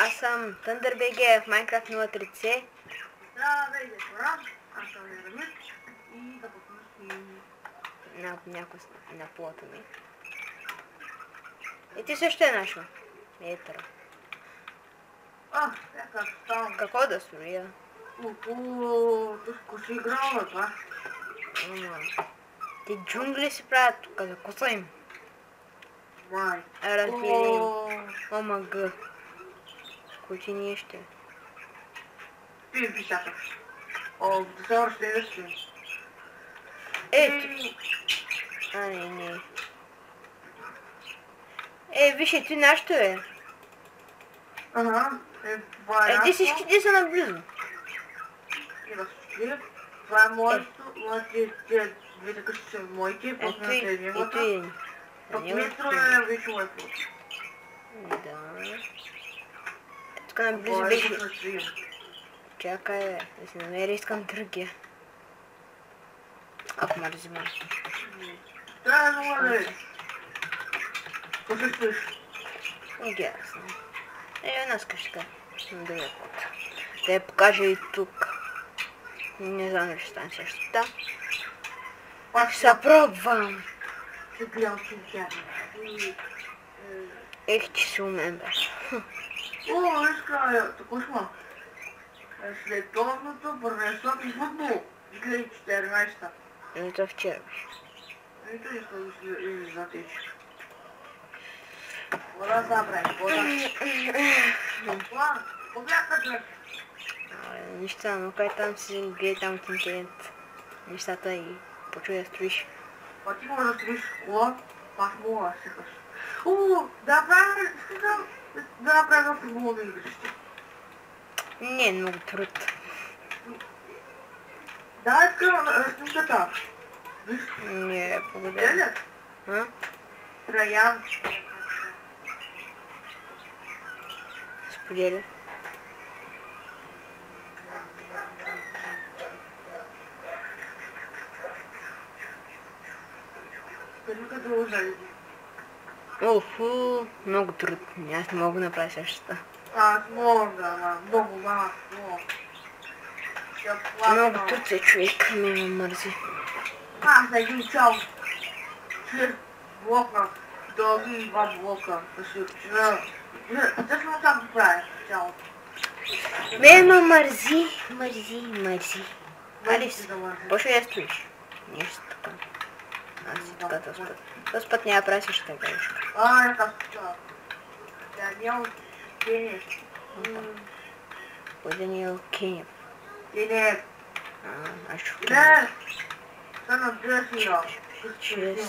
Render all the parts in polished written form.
Аз съм ThunderBG в Minecraft 0.30. Здравей, деца! Аз съм Ерамит и да покръстим Някой на плота ми. И ти също е нашо. Етър. как става? Какво да строя? Тук си играл, бе, това. Ама... Ти джунгли си правят тук, за коса им. Май. Разбери. ОМГ. Кучи ние ще. Пием писата. Да се разследваш. Ето. Не. Виж, ти нашето е. Ага, това е Ти всички са наблизо. Това е моето, моите двете къщи са моите, пък на следния пък метро е вече мой плод. Да. Тук наблизо беше. Чакай, да си намери, искам другия. Мързи ме. Трябва да мързи. Какво се спиш? Ясно. Една къща. Да я кута. Да я покажа и тук. Не знам дали ще стане същата. Ще се пробвам. Ще гледам синтяна. Че си умен бе. Виж края, тако сма. Световното първенство и футбол. 2014-та. Това вчера беше. Ето и ще затече. Вода забрай, вода. Погледка човек. Неща, но кай там си гледай там от интернет. Нещата и почва да строиш. Ти може да строиш кола, аз мога да се кажа. Да направя футболно игрище. Не е много труд. Да, искам снимката. Не, благодаря. Траян. Споделя. Много труд. Аз не мога да направя същата. Аз мога, много малко. Много труд се човек, ме мързи. Аз на един чал. 4 блока, дълги 2 блока. Да се вчера. Точно как го правя цялото. Ме мързи. Алис, почва да строиш. Нещо така. Аз си така този път няма прави същата грешка. Как става. Даниел Кенев. Даниел Кенев. Кенев. Аз ще Не! Са на дресия. Чест.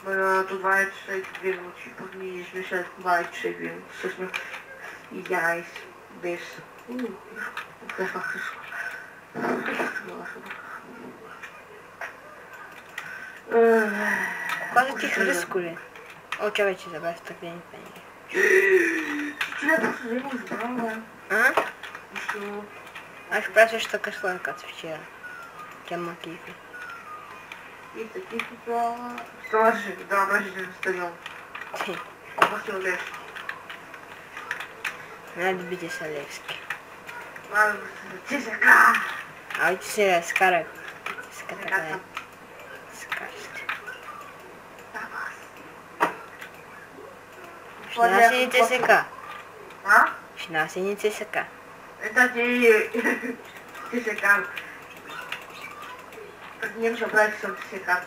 До 20 часа и 2 минути. Пък ние сме след 20 часа и 2 минути. Са сме 11 без. Откъсвах всичко. Когато ти хръско ли? Чакай, че забравя стъклени пени. Човек се взема избрана. Аз ще правя също така сладка вчера. Тя ма кифи. И таки това... Ставаше, да, беше на стадион. Ако си олеш. Най-добите са Левски. Ти се ка! Ти се скарай. Скарай. Ще наси ни ЦСК. Ще наси ни ЦСК. Ти се ка. Не ще правиш съм ти се ка.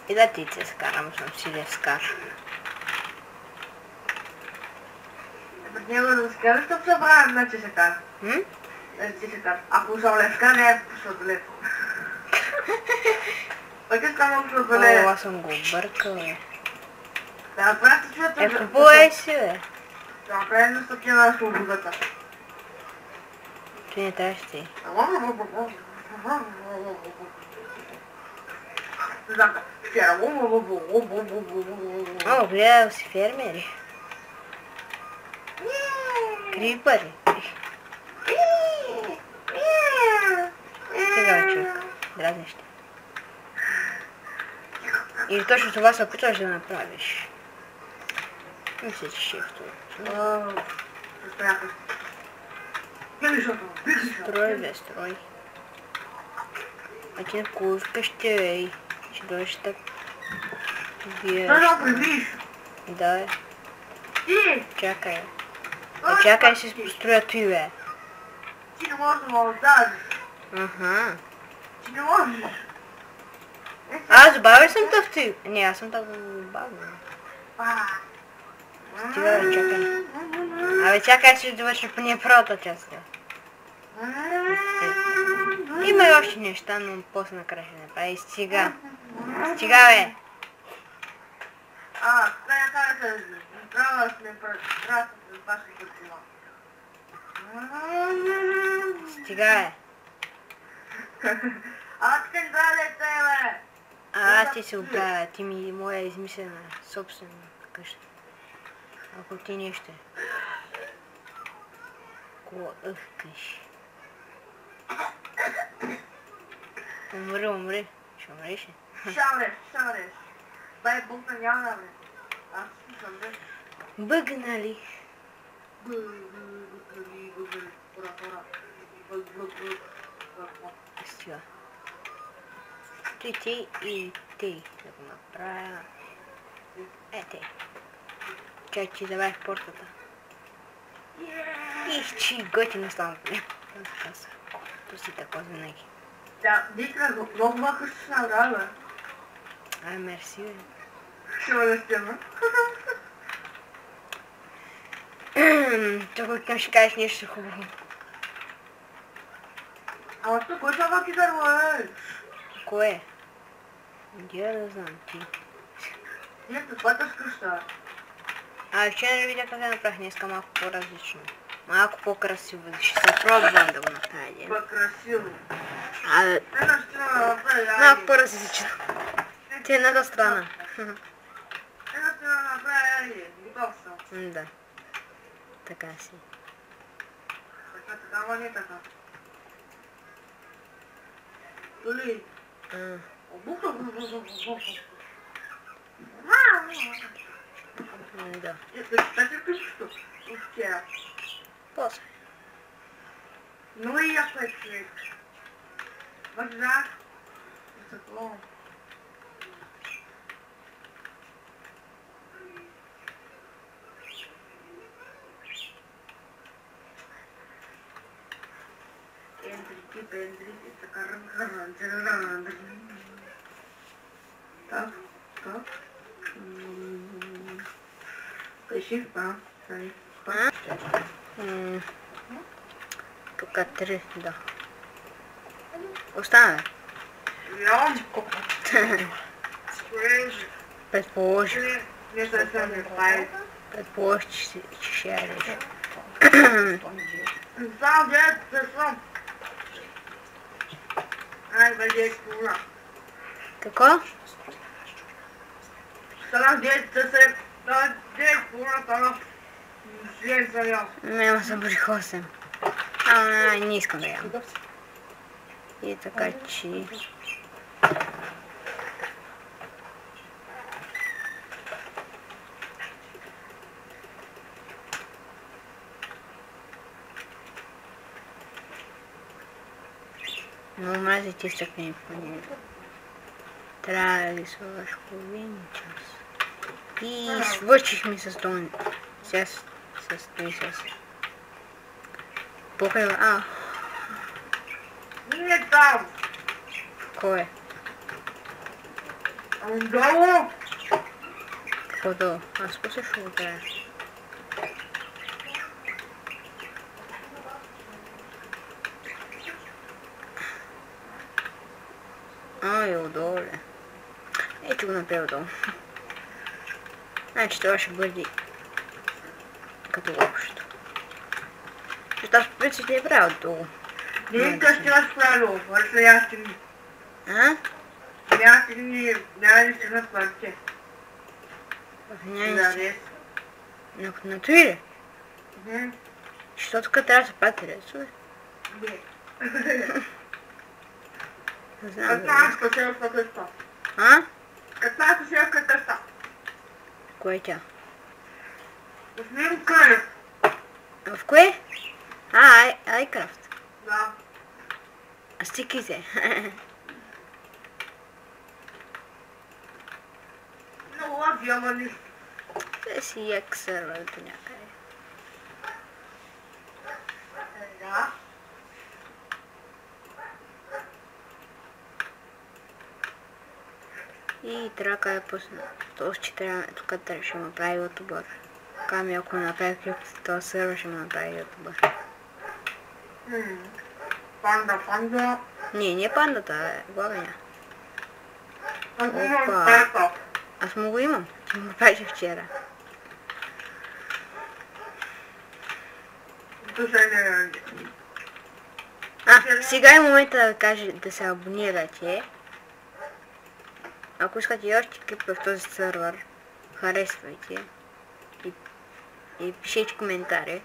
И да ти ЦСК, ама съм си Левскар. Няма да скажеш, защото се правим на ЦСК. Ако съм Левска, не е по-сладолето. Пък искам много сладолето. Аз съм го объркал, бе. Да, просто човето... Купувай си, бе. Да направим на стъпня на свободата. Ти не трябваш ти. Гледал си фермери. Крипъри. Сега човек. Дразниш те. Или то, что това се опитваш да направиш. Мисля, че ще е второ. Строй, бе, строй. А ти на кой вкъщи, ей? Ще дойдеш так. Да, е. Чакай. Чакай, се построя той, бе. Ти не можеш да ме отдадеш. Аха. Ти не можеш. Аз бавя съм тъв ти. Не, аз съм толкова бавя. Стига, бе, чакай. Абе, чакай, ще довърши поне първата част. Има и още неща, но после накрая ще направи. Стига. Стига, бе. Трябва да сме предпашки картина. Стига, бе. Аз искам да дете, бе. Аз ти се оправя. Ти ми моя измислена собствена къща. Ако ти нещо. Ко ъхкаш. Умри. Ще умреш ли? Шамреш. Бай букна няма, бе. Аз слушам, бе. Бъгнали. Стига. Ти и ти да го направя. Те. Чай, че забавих портата. Чи готино стана. То си така винаги. Да, дикра, много махаш с награда, бе. Мерси, бе. Ще ме стена. Тук ще кажеш нещо хубаво. Ама тук, кой това кидър, бе? Кое? Я да знам ти. Не, каквата скръща. Вчера не видя как да направих, днеска малко по-различно. Малко по-красиво, ще се пробвам да го направя. По-красиво. Малко по-различно. Ти едната страна. Една страна направи, готов съм. Да. Така си. Така, ама не така. Толи. Обуха. Да. Така къщо. Вчера. После. Ну и яко е човек. Въждах. Стъкло. Бендрики, така рън. Так. Кажи, Тук 3, да. Остана. Нямам. Предположих. Предположих, че ще ядеш. Сам дед съм. Ай, бъде кула. Какво? Сам дед се. Дед кула, това. След съм ял. Няма съм бърих 8. Не искам да ям. И така, че... Но мрази ти стъкни панели. Трябва да ги слагаш половин час. И свършихме с това. Сега с той с... Покрива, Не там. Кой е? Долу. Какво долу? Аз после ще го трябва. И отдолу ли? Ето го направя отдолу. Значи това ще бъде като общо. Защото аз по принцип не е правил отдолу. Не, то ще разправил, върши аз ти. Аз ти няма ли ще разправите? На това ли? Защото тук трябва да се правят ресове. Не. Не знам. Аз ще се разправя. Каква слушалка е това? Кое е тя? В него къде? В кое? iCraft. Да. А стиките. Много лави, ама не. Те си як сервер до някъде. Да. И трябва да пусна. Още трябва, тук ще му направи ютубър. Ками ако направи клип, този сервер ще му направи ютубър. Панда. Не пандата, главния. Аз Опа. имам старта. Аз му го имам. Ти му правиш вчера. Сега е момента да каже да се абонирате. Ако искате и още клипове в този сервер, харесвайте и пишете коментари.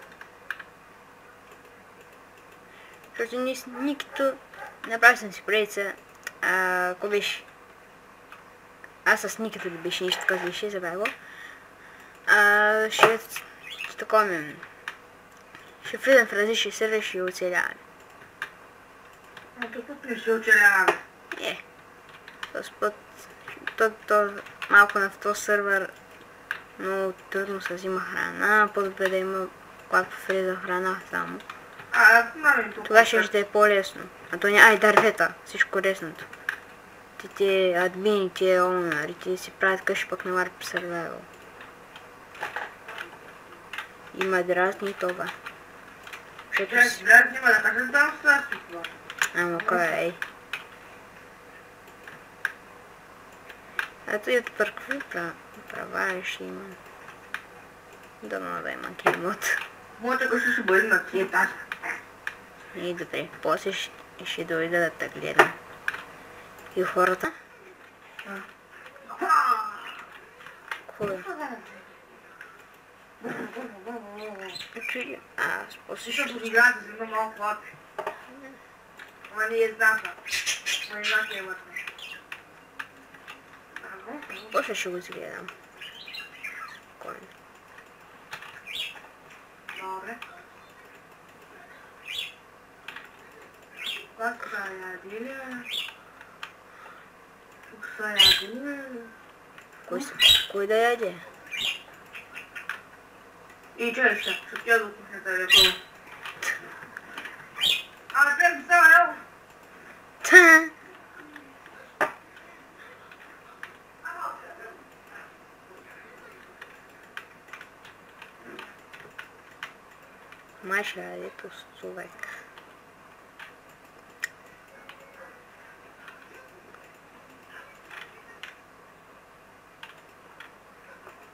Защото никто направил съм си поредица, ако беше аз с никато да беше нещо така беше, забравя го. Ще такова ще влизам в различни сервери, ще оцеляваме. Тук не ще оцеляваме. Този път, малко на този сервер много трудно се взима храна, по-добре да има когато влиза храна само. Тогава ще е по-лесно. А то няма дървета, всичко лесното. Те админите, онарите си правят къщи пък на Warp Survival. Има дразни и това. Дразни има да кажем там страшно това. Ама кой е? Ето и от какви права ще има. Дано да има геймод. Моята къща ще бъде на 3 етажа. И добре, после ще дойда да те гледам. И хората? Кой? Аз после ще... Ще подиграя да взема малко лапи. Ама не е знака. Ама не знака имат. После ще го изгледам. Спокойно. Добре. Как са ядили? Тук са ядили. Кой да яде? И чай ще ядо кухнята е пълно. Ама те ми става яво. Та! Маша, ето с човек.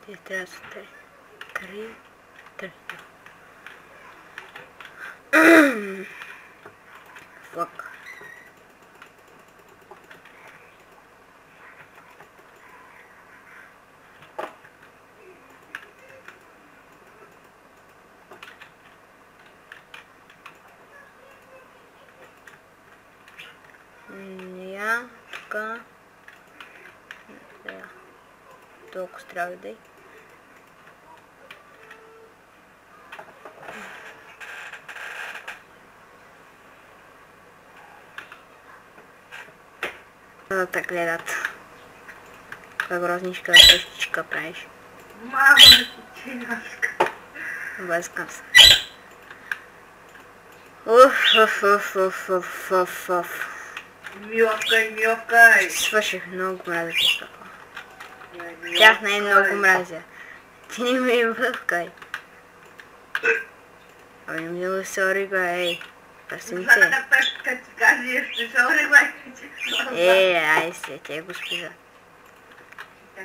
Те трябва да са три. Фак. Я, така. Толкова трябва да е. Да те гледат. Каква грозничка къщичка правиш. Мама да ти чинашка. Блескам се. Уф. Миловкай. Свърших, много мразя с такова. Тях най-много мразя. Ти не ми миловкай. Абе, не ми да се орига, ей. Прасинце. Като ти кажеш, ще се оригай. Ай се, тя е госпожа.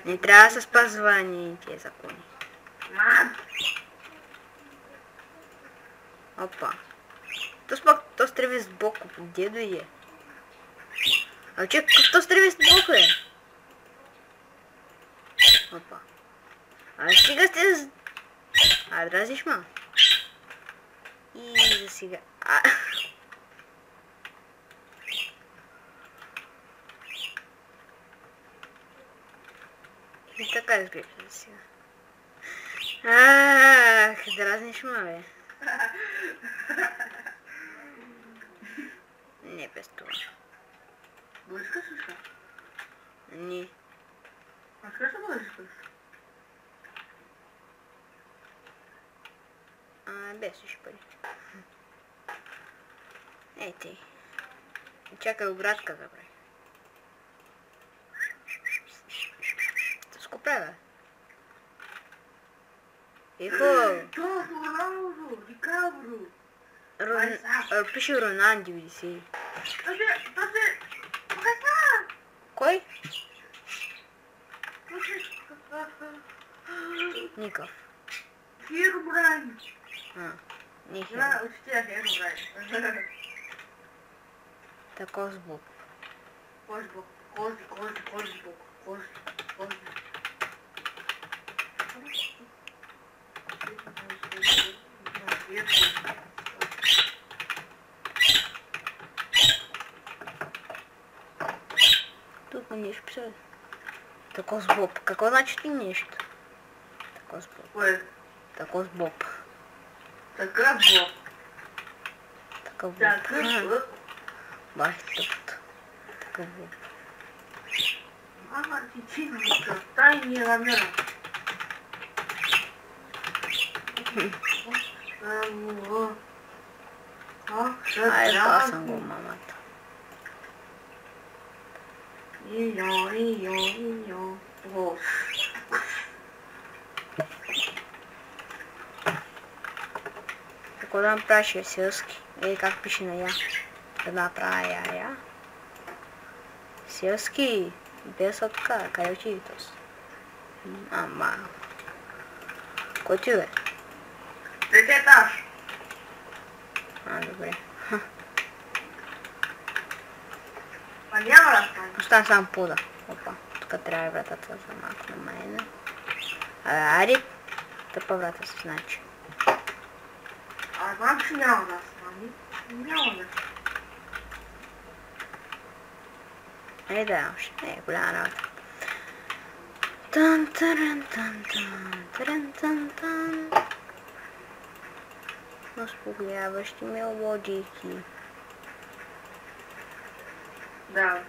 Не трябва да се спазва ни тия закони. Опа. То стреви с боку, где дойде? А че, то стреви с боку е? Опа. А стига сте с... дразиш ма? И за сега... Така изглежда сега. Ах, дразниш ме, бе. Не без това. Близка си сега? Не. А къде се близка? Без ще пари. Ей ти. Чакай обратка да прави. Тъско правя. Ихо! Това Роналдо, Ди Каприо. Пише Ронан 90. Кой? Ников. Хербрайн. Не Хер. Да, у тебя Хербрайн. Тако с Боб. Козбок. Тут не писать. Тако с Боб. Какво значит нещо? Тако с Боб. Кой? Тако с Боб. Така Боб. Така Боб. Така Боб. Бах тъпто. Така Боб. Ама ти чинка, тайни намера. Ай, пасам го мамата. Ио. О. Какво да направиш селски? Или как пише на я? Да направя я. Селски. Без отка. Къде отиде този? Ама. Кой ти бе? Трети етаж. Добре. А няма да стане. Остана само пода. Опа. Тук трябва вратата за малко на мене. Ари. Тъпа врата се значи. Знам, че няма да стане. Няма да стане. Да, още. Голяма работа. Тан. Успокояващи мелодийки. Да.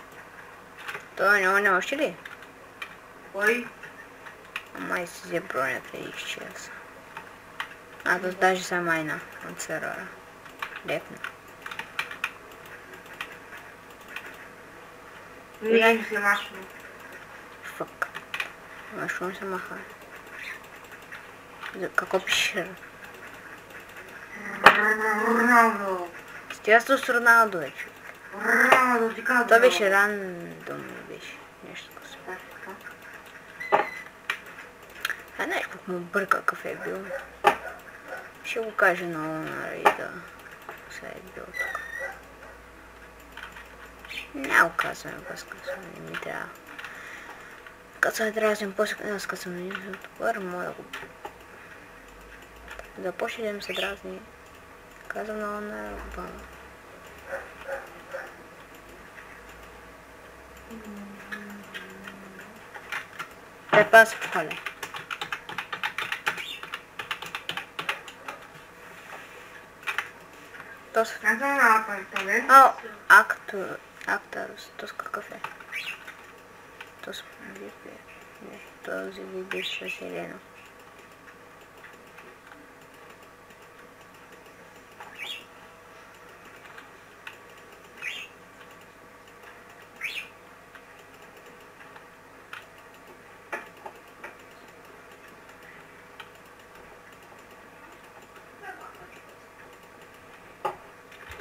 Това не още ли? Кой? Май си взе бронята и изчезва. То даже сама една от сервера. Лепна. Не се махна. Фък. Шум се маха. Какво пише? Роналдо. Стигащо с Роналдо вече. Роналдо, Ди Каприо. Това беше рандом, беше нещо такова. Знаеш как му бърка какъв е бил? Ще го кажа на Луна и да се е бил тук. Няма го казваме, възказваме, не ми трябва. Като се дразим, после аз като съм на добър, мога да го... Започне да ми се дразни. Казвам на Луна, баба. Трябва се похваля. Казвам на апартамент. Акторус, тос какъв е? Тос този вибирша Селена.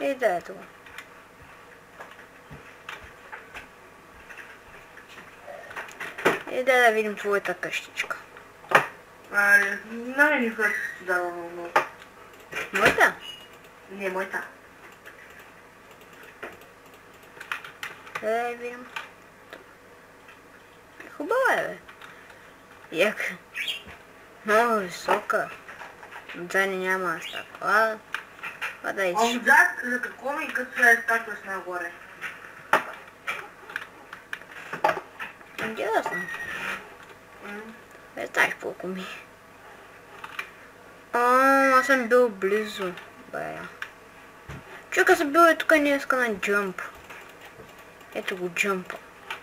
И да е това. И да видим твоята къщичка. Не ми хареса си дава много. Моята? Не, моята. Да видим. Хубава е, бе. Яка. Много висока. Отзад няма стъкла. Да ищи. Отзад за какво ми като се изкачваш нагоре? Интересно. Не знаеш колко ми. Аз съм бил близо. Бая. Човека съм бил е тук днеска на джъмп. Ето го джъмпа.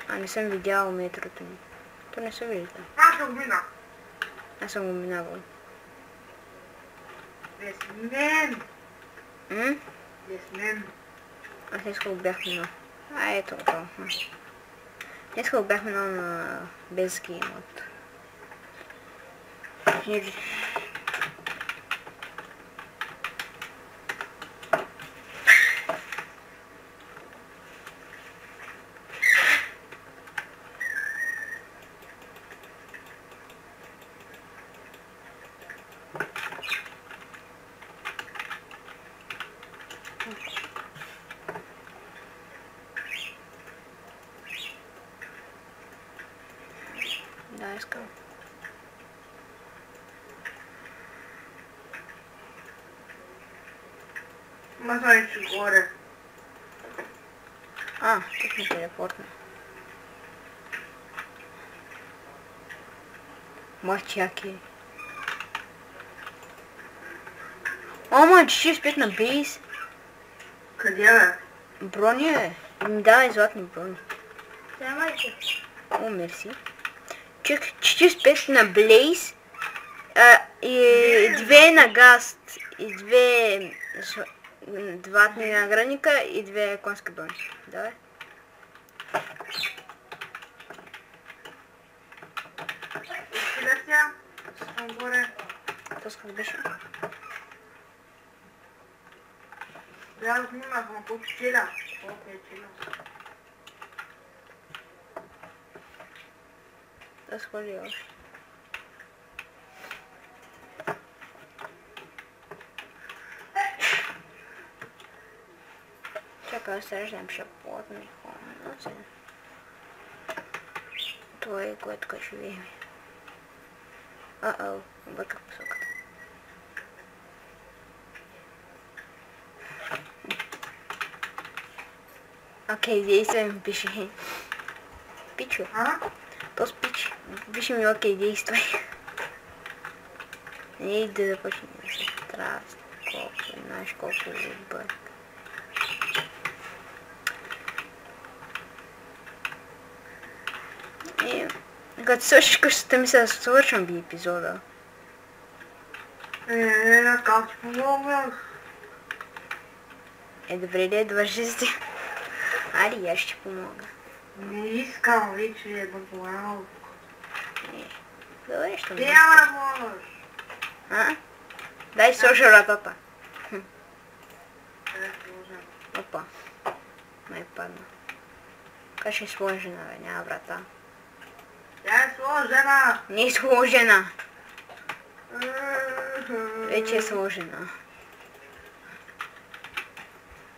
Не съм видял метрото ми. То не се вижда. Аз съм мина. Аз съм го минавал. Без мен. Без мен. Аз днеска го бях минал. Ето го. Днеска го бях минал на безки имот. Да, искам. Ма знае, че горе. Тук ми телепортна. Мачаки. Ама, че ще спят на бейс. Къде бе? Брони е. Ми давай златни брони. Нямайте. О, мерси. Чек, 45 на Блейз, и 2 на Гаст, и 2 златни наградника и 2 конски брони. Давай. Къде сега? Съм горе. То как беше? Да, снимах, ама колко челя. Колко е челя. Да сходи още. Чакай, среждам ще плотно. Това е което ще видим. Обърках посоката. Окей, действай ми пише. Пичо. То спич. Пише ми окей, действай. Не иде да почне да се страст. Колко, знаеш колко обърка. И като свършиш къщата ми се свършвам би епизода. Как ти помогнах? Добре ли, довърши си. Али, аз ще помога. Не искам вече да помагам. Добре, ще ме. Няма да можеш. Дай сложа ратата. Къде сложа? Опа. Май падна. Как ще е сложена, бе? Няма врата. Тя е сложена. Не е сложена. Вече е сложена.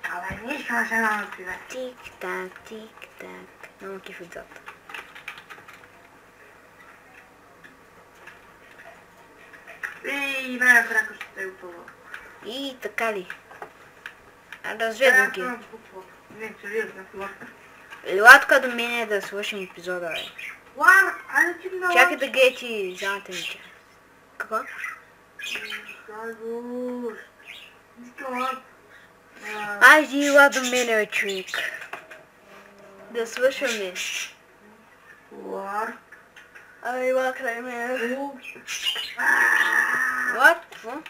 Абе, не искам се на напиве. Тик-так, тик-так. Много киф отзад. И най-накрая къщата е готова. И така ли? Разведвам ги. Не, сериозно, това. Ела тук до мене да свършим епизода, бе. Лар, айде ти на... Чакай да гледа ти залата ми. Какво? Казуш. Нищо. Айде ела до мене, бе, човек. Да свършваме. Лар. Ай, ела край мене. What? Какво?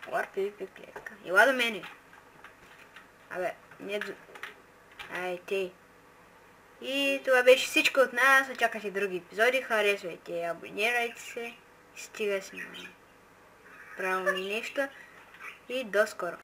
Лар пипи клетка. Ела до мене. Абе, не до... Ай, те. И това беше всичко от нас. Очаквайте други епизоди. Харесвайте, абонирайте се. Стига си на правилно нещо. И до скоро.